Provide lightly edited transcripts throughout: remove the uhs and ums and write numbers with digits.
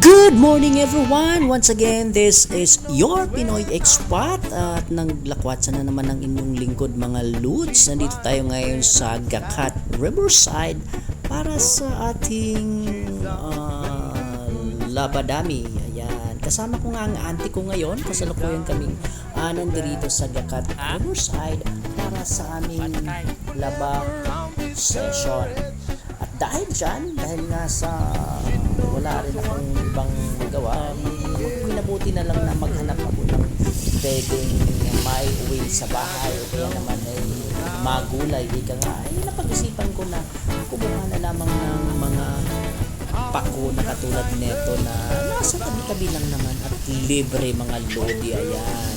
Good morning everyone! Once again, this is your Pinoy Expat at naglakwat na naman ng inyong lingkod mga Lutz. Nandito tayo ngayon sa Gakat Riverside para sa ating labadami. Ayan. Kasama ko nga ang auntie ko ngayon. Kasalukuyan kaming nandito sa Gakat Riverside para sa aming laba session. At dahil dyan, dahil nga sa wala rin akong ibang magawa, minabuti na lang na maghanap ako ng pwedeng may uwi sa bahay o kaya naman ay magulay. Ika nga, ay napag-isipan ko na kumuha na lamang ng mga pako na katulad neto na nasa tabi-tabi lang naman at libre mga lodi. Ayan.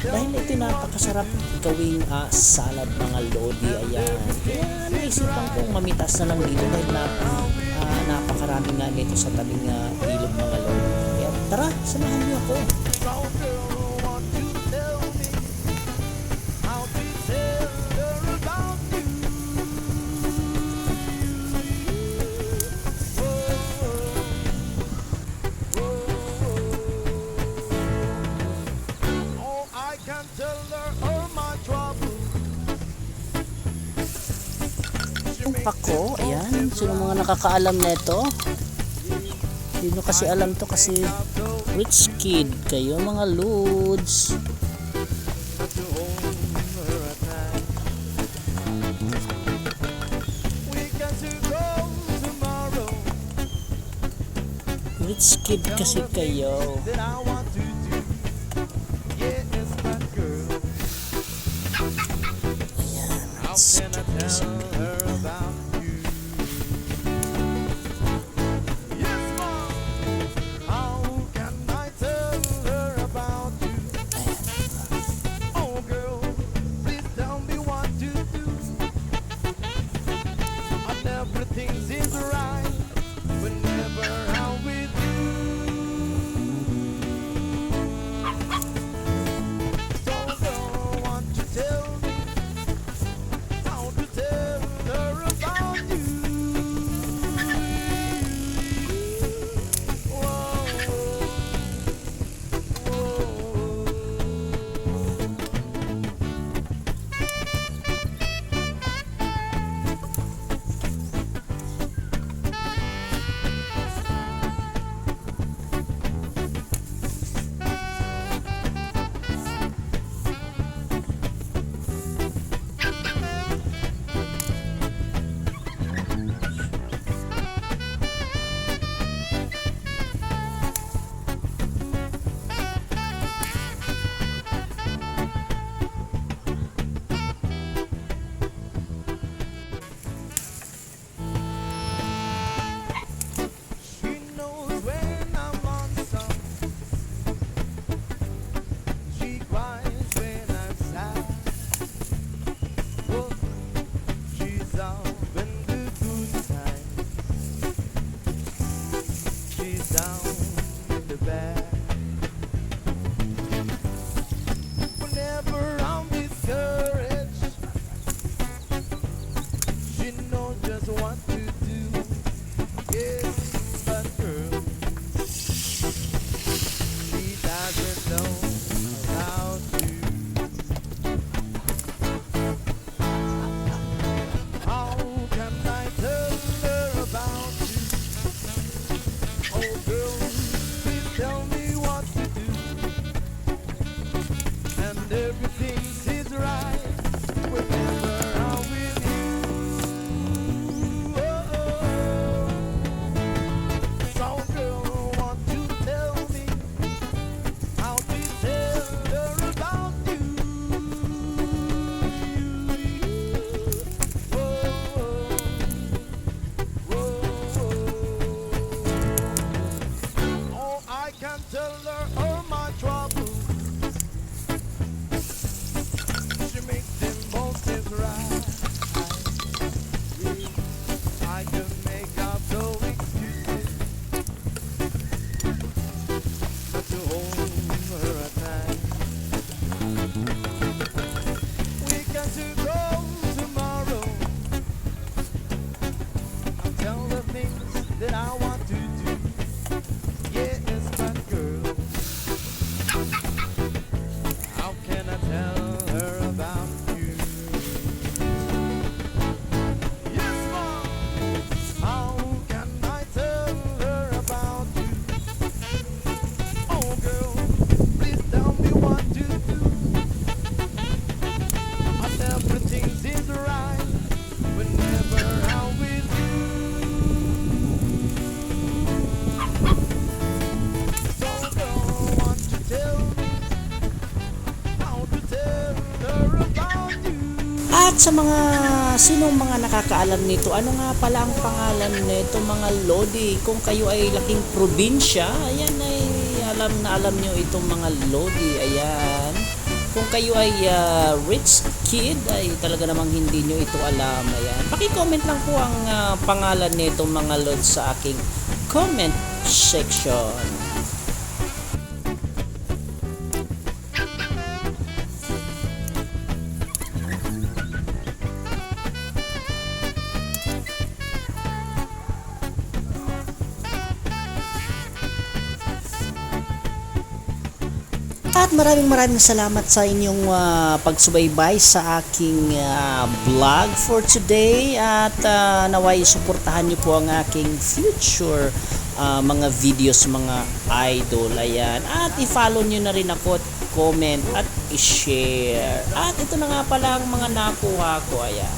Dahil ito napakasarap gawing salad mga lodi. Ayan. Kaya naisipan kong mamitas na lang dito dahil napakarami nga nito sa tabing ilog mga lodi. Kaya tara, samahan niyo ako. Yung pako, ayan, sino mga nakakaalam nito? Sino kasi alam to kasi rich kid kayo mga lods. Rich kid kasi kayo. Ayan, rich kid kasi kayo. At sa mga sinong mga nakakaalam nito, ano nga pala ang pangalan nito mga Lodi? Kung kayo ay laking probinsya, ayan ay alam na alam nyo itong mga Lodi, ayan. Kung kayo ay rich kid, ay talaga namang hindi nyo ito alam, ayan. Paki-comment lang po ang pangalan nito mga Lodi sa aking comment section. At maraming salamat sa inyong pagsubaybay sa aking vlog for today. At naway suportahan niyo po ang aking future mga videos mga idol. Ayan. At i-follow niyo na rin ako at comment at i-share. At ito na nga pala ang mga nakuha ko. Ayan.